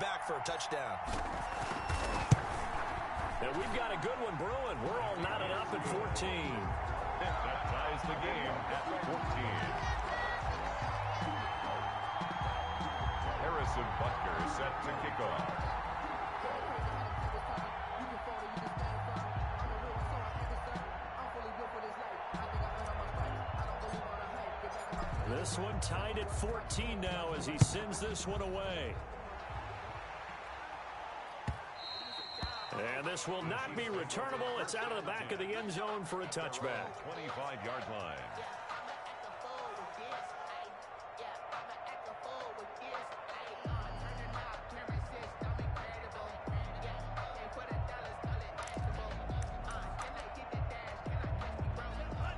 back for a touchdown. And we've got a good one brewing. We're all knotted up at 14. That ties the game at 14. Harrison Butker set to kick off. This one tied at 14 now as he sends this one away. And this will not be returnable. It's out of the back of the end zone for a touchback. 25-yard line.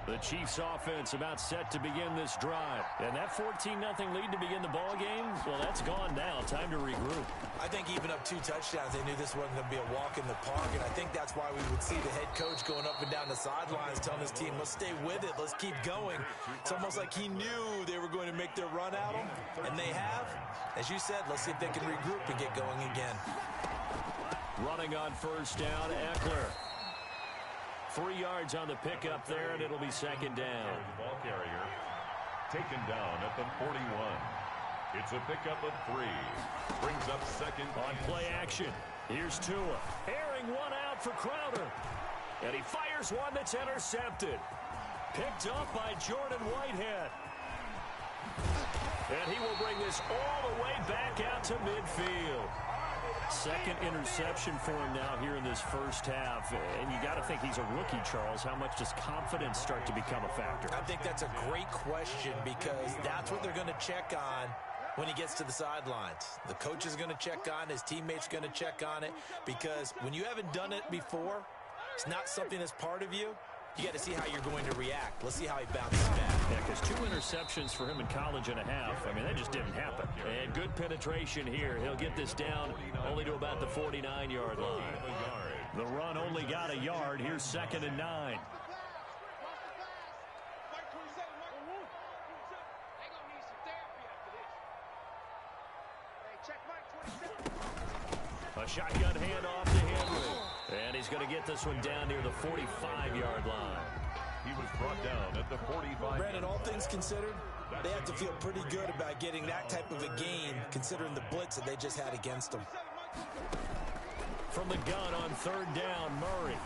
The Chiefs offense about set to begin this drive. And that 14-0 lead to begin the ball game, well, that's gone now. Time to regroup. I think even up 2 touchdowns, they knew this wasn't going to be a walk in the park, and I think that's why we would see the head coach going up and down the sidelines telling his team, let's stay with it, let's keep going. It's almost like he knew they were going to make their run at him, and they have. As you said, let's see if they can regroup and get going again. Running on first down, Eckler. 3 yards on the pickup there, and it'll be second down. Ball carrier taken down at the 41. It's a pickup of 3. Brings up second. On play action, here's Tua. Airing one out for Crowder. And he fires one that's intercepted. Picked up by Jordan Whitehead. And he will bring this all the way back out to midfield. Second interception for him now here in this first half. And you got to think he's a rookie, Charles. How much does confidence start to become a factor? I think that's a great question because that's what they're going to check on when he gets to the sidelines. The coach is going to check on, his teammates going to check on it, because when you haven't done it before, it's not something that's part of you. You got to see how you're going to react. Let's see how he bounces back. Yeah, because 2 interceptions for him in college and a half. I mean, that just didn't happen. And good penetration here. He'll get this down only to about the 49-yard line. The run only got a yard. Here's 2nd and 9. A shotgun handoff to Henry. And he's going to get this one down near the 45-yard line. He was brought down at the 45. Brandon, all things considered, they have to feel pretty good about getting that type of a gain, considering the blitz that they just had against them. From the gun on 3rd down, Murray.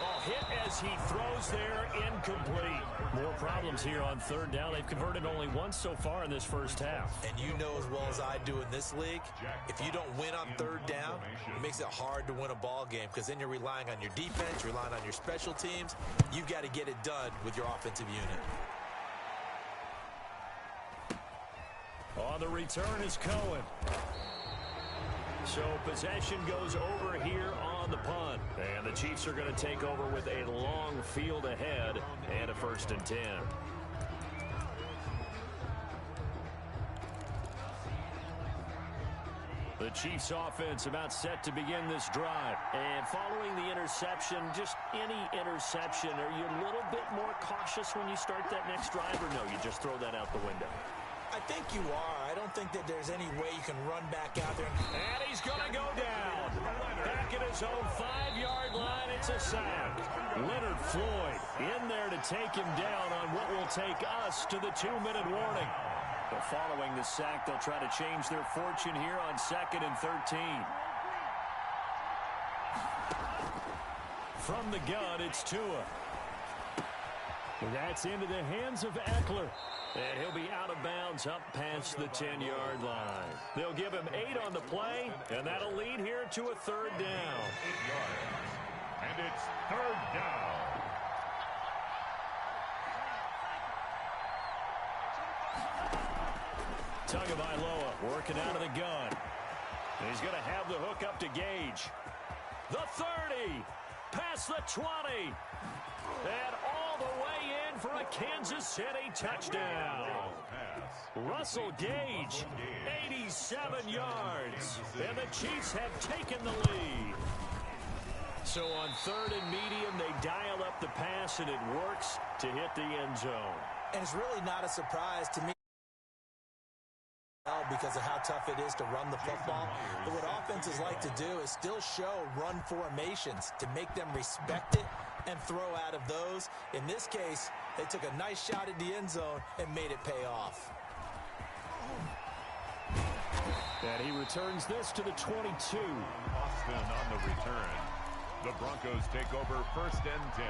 Oh, hit as he throws there, incomplete. More problems here on 3rd down. They've converted only once so far in this first half. And you know as well as I do in this league, if you don't win on 3rd down, it makes it hard to win a ball game because then you're relying on your defense, you're relying on your special teams. You've got to get it done with your offensive unit. On the return is Cohen. So possession goes over here on the punt. And the Chiefs are going to take over with a long field ahead and a 1st and 10. The Chiefs offense about set to begin this drive. And following the interception, just any interception, are you a little bit more cautious when you start that next drive, or no, you just throw that out the window? I think you are. I don't think that there's any way you can run back out there. And he's going to go down. Back at his own 5-yard line, it's a sack. Leonard Floyd in there to take him down on what will take us to the 2-minute warning. But following the sack, they'll try to change their fortune here on 2nd and 13. From the gun, it's Tua. That's into the hands of Eckler. And he'll be out of bounds up past the 10-yard line. They'll give him 8 on the play, and that'll lead here to a 3rd down. 8 yards. And it's 3rd down. Tagovailoa working out of the gun. And he's going to have the hook up to Gage. The 30. Past the 20. And all the way in for a Kansas City touchdown. Russell Gage, 87 yards. And the Chiefs have taken the lead. So on 3rd and medium, they dial up the pass, and it works to hit the end zone. And it's really not a surprise to me because of how tough it is to run the football. But what offenses like to do is still show run formations to make them respect it and throw out of those. In this case, they took a nice shot at the end zone and made it pay off. And he returns this to the 22. Austin on the return. The Broncos take over 1st and 10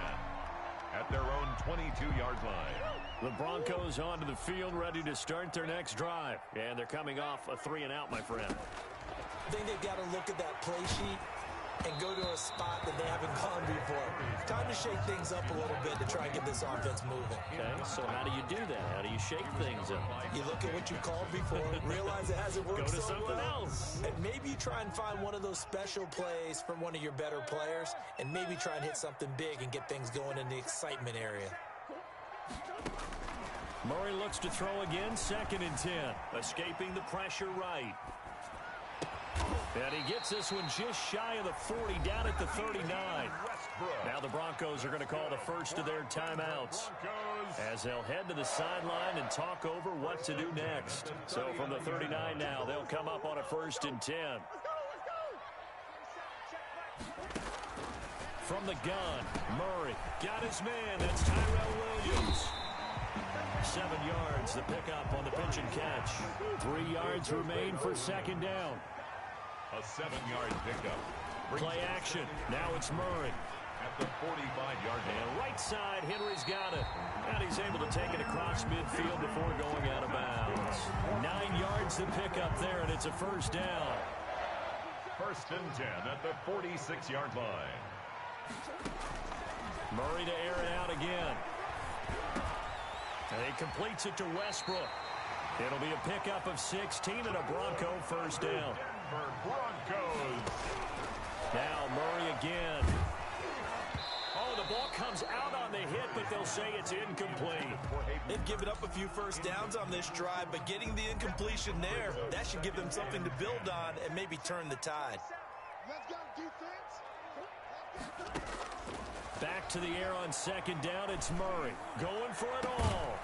at their own 22-yard line. The Broncos onto the field, ready to start their next drive. And they're coming off a 3-and-out, my friend. I think they've got to look at that play sheet and go to a spot that they haven't gone before. Time to shake things up a little bit to try and get this offense moving. Okay, so how do you do that? How do you shake things up? You look at what you called before, realize it hasn't worked Go to so something well, else. and maybe you try and find one of those special plays from one of your better players, and maybe try and hit something big and get things going in the excitement area. Murray looks to throw again, 2nd and 10. Escaping the pressure right. And he gets this one just shy of the 40, down at the 39. Now the Broncos are going to call the first of their timeouts as they'll head to the sideline and talk over what to do next. So from the 39 now, they'll come up on a 1st and 10. From the gun, Murray got his man. That's Tyrell Williams. 7 yards, the pickup on the pitch and catch. 3 yards remain for 2nd down. A 7-yard pickup. Play action. Now it's Murray. At the 45-yard line. And right side, Henry's got it. And he's able to take it across midfield before going out of bounds. 9 yards to pick up there, and it's a 1st down. 1st and 10 at the 46-yard line. Murray to air it out again. And he completes it to Westbrook. It'll be a pickup of 16 and a Bronco 1st down. For Broncos. Now Murray again. Oh, the ball comes out on the hit, but they'll say it's incomplete. They've given up a few 1st downs on this drive, but getting the incompletion there, that should give them something to build on and maybe turn the tide. Back to the air on 2nd down. It's Murray going for it all.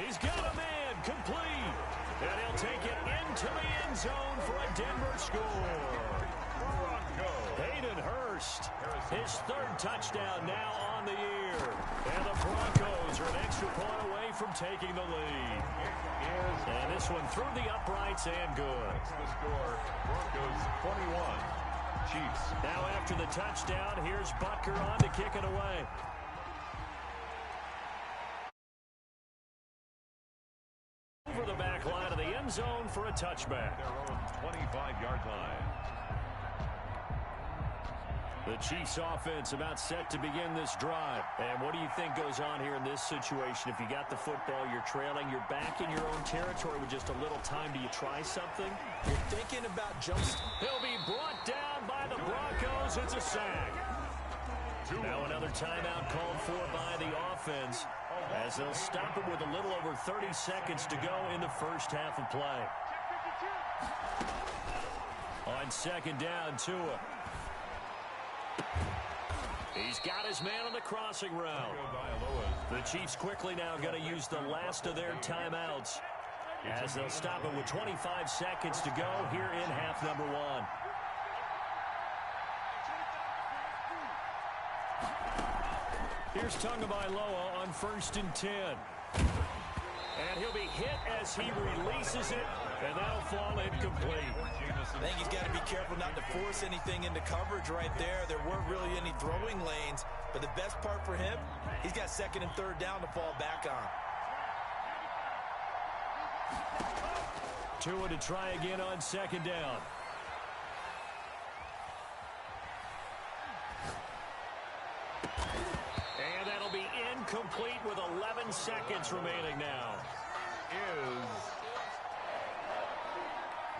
He's got a man complete. And he'll take it into the end zone for a Denver score. Hayden Hurst, his 3rd touchdown now on the year. And the Broncos are an extra point away from taking the lead. And this one through the uprights and good. The score, Broncos 21, Chiefs. Now after the touchdown, here's Butker on to kick it away. Over the back line of the end zone for a touchback. Their own 25-yard line. The Chiefs offense about set to begin this drive. And what do you think goes on here in this situation? If you got the football, you're trailing, you're back in your own territory with just a little time. Do you try something? You're thinking about jumps. He'll be brought down by the Broncos. It's a sack. Now another timeout called for by the offense as they'll stop it with a little over 30 seconds to go in the 1st half of play. On 2nd down, Tua. He's got his man on the crossing route. The Chiefs quickly now going to use the last of their timeouts as they'll stop it with 25 seconds to go here in half number 1. Here's Tagovailoa on 1st and 10. And he'll be hit as he releases it, and that'll fall incomplete. I think he's got to be careful not to force anything into coverage right there. There weren't really any throwing lanes, but the best part for him, he's got 2nd and 3rd down to fall back on. Tua to try again on 2nd down. And that'll be incomplete with 11 seconds remaining now.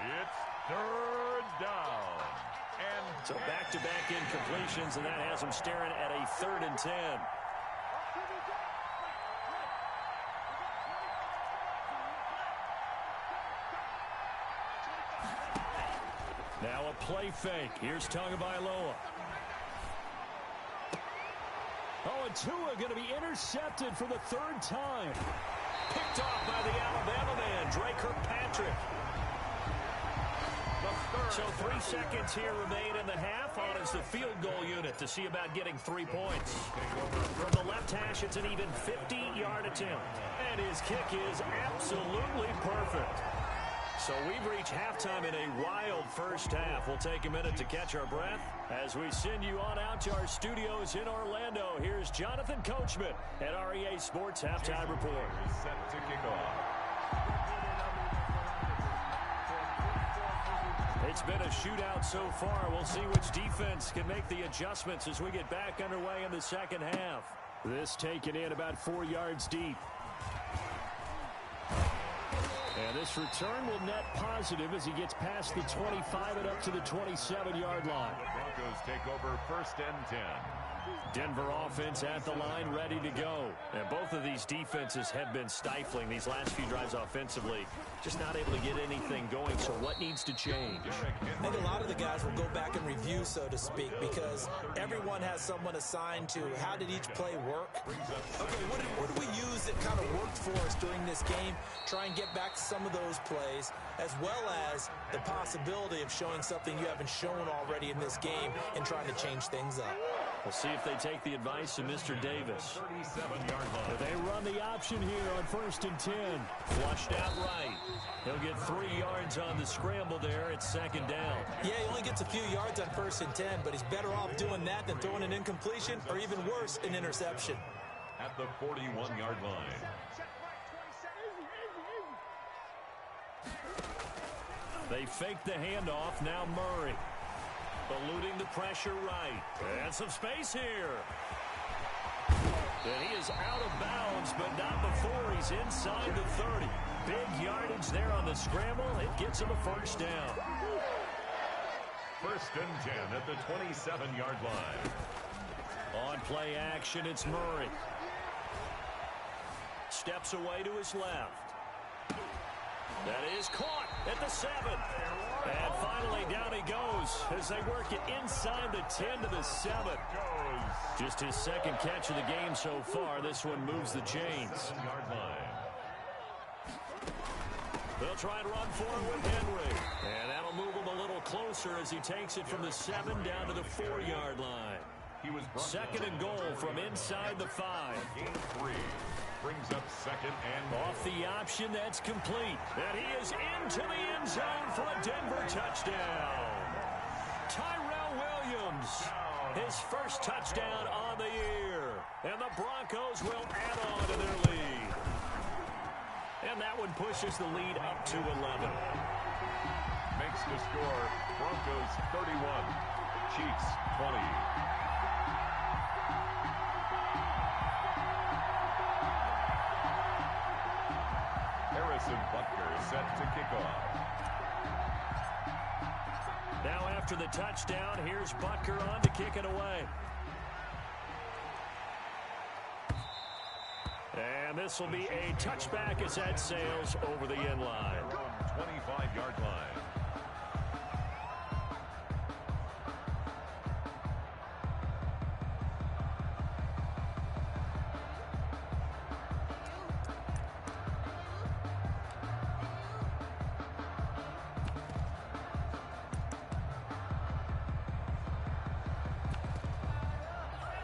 It's 3rd down. And so back-to-back incompletions, and that has them staring at a 3rd and 10. Now a play fake. Here's Tagovailoa. Oh, and Tua going to be intercepted for the 3rd time. Picked off by the Alabama man, Dre Kirkpatrick. So 3 seconds here remain in the half. On is the field goal unit to see about getting 3 points. From the left hash, it's an even 50-yard attempt. And his kick is absolutely perfect. So we've reached halftime in a wild first half. We'll take a minute to catch our breath as we send you on out to our studios in Orlando. Here's Jonathan Coachman at REA Sports Halftime Report. Set to kick off. It's been a shootout so far. We'll see which defense can make the adjustments as we get back underway in the second half. This taken in about 4 yards deep. And this return will net positive as he gets past the 25 and up to the 27-yard line. The Broncos take over first and 10. Denver offense at the line, ready to go. And both of these defenses have been stifling these last few drives offensively. Just not able to get anything going, so what needs to change? I think a lot of the guys will go back and review, so to speak, because everyone has someone assigned to how did each play work. Okay, what did we use that kind of worked for us during this game? Try and get back to some of those plays, as well as the possibility of showing something you haven't shown already in this game and trying to change things up. We'll see if they take the advice of Mr. Davis. 37-yard line. They run the option here on 1st and 10. Flushed out right. He'll get 3 yards on the scramble there. It's second down. Yeah, he only gets a few yards on 1st and 10, but he's better off doing that than throwing an incompletion or even worse, an interception. At the 41-yard line. They fake the handoff. Now Murray. Eluding the pressure right. And some space here. And he is out of bounds, but not before he's inside the 30. Big yardage there on the scramble. It gets him a first down. First and 10 at the 27-yard line. On play action, it's Murray. Steps away to his left. That is caught at the 7. And finally down he goes as they work it inside the 10 to the 7. Just his second catch of the game so far. This one moves the chains. They'll try and run for it with Henry. And that'll move him a little closer as he takes it from the 7 down to the 4-yard line. Second and goal from inside the 5. Game 3 brings up second and off the option, that's complete. And he is into the end zone for a Denver touchdown. Tyrell Williams, his first touchdown on the year. And the Broncos will add on to their lead. And that one pushes the lead up to 11. Makes the score Broncos 31, Chiefs 20. Butker set to kick off. Now after the touchdown, here's Butker on to kick it away. And this will be a touchback as that sails over the end line. 25-yard line.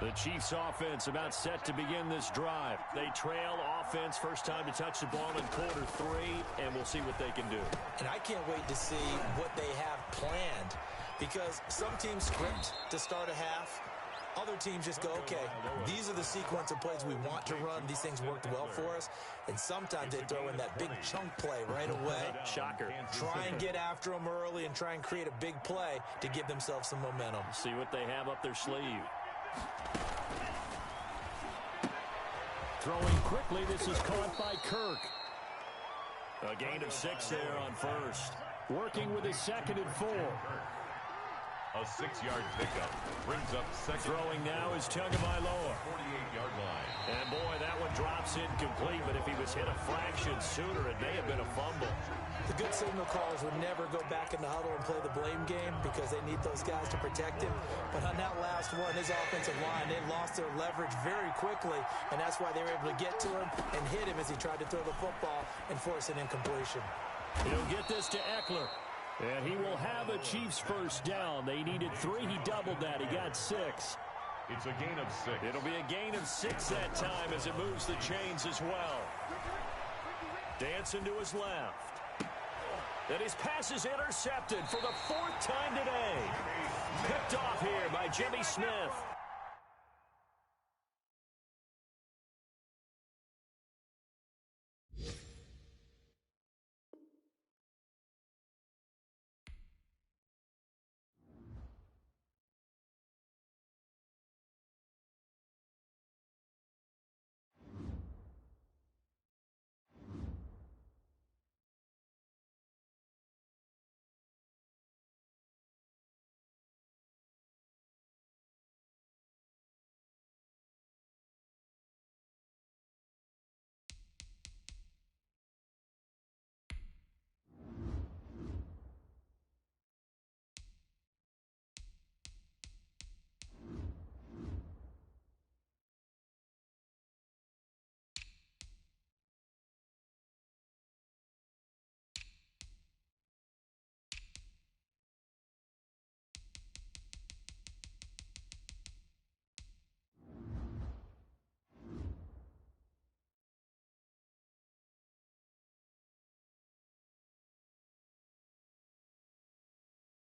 The Chiefs offense about set to begin this drive. They trail offense, first time to touch the ball in quarter 3, and we'll see what they can do. And I can't wait to see what they have planned, because some teams script to start a half. Other teams just go, okay, these are the sequence of plays we want to run. These things worked well for us. And sometimes they throw in that big chunk play right away. Shocker. Try and get after them early and try and create a big play to give themselves some momentum. See what they have up their sleeve. Throwing quickly, this is caught by Kirk. A gain of 6 there on first. Working with his second and 4. A 6-yard pickup brings up second. Throwing now is Tagovailoa. 48-yard line. And boy, that one drops incomplete, but if he was hit a fraction sooner, it may have been a fumble. The good signal callers would never go back in the huddle and play the blame game because they need those guys to protect him. But on that last one, his offensive line, they lost their leverage very quickly, and that's why they were able to get to him and hit him as he tried to throw the football and force an incompletion. He'll get this to Eckler. And he will have a Chiefs first down. They needed 3. He doubled that. He got 6. It's a gain of 6. It'll be a gain of 6 that time as it moves the chains as well. Dancing to his left. And his pass is intercepted for the 4th time today. Picked off here by Jimmy Smith.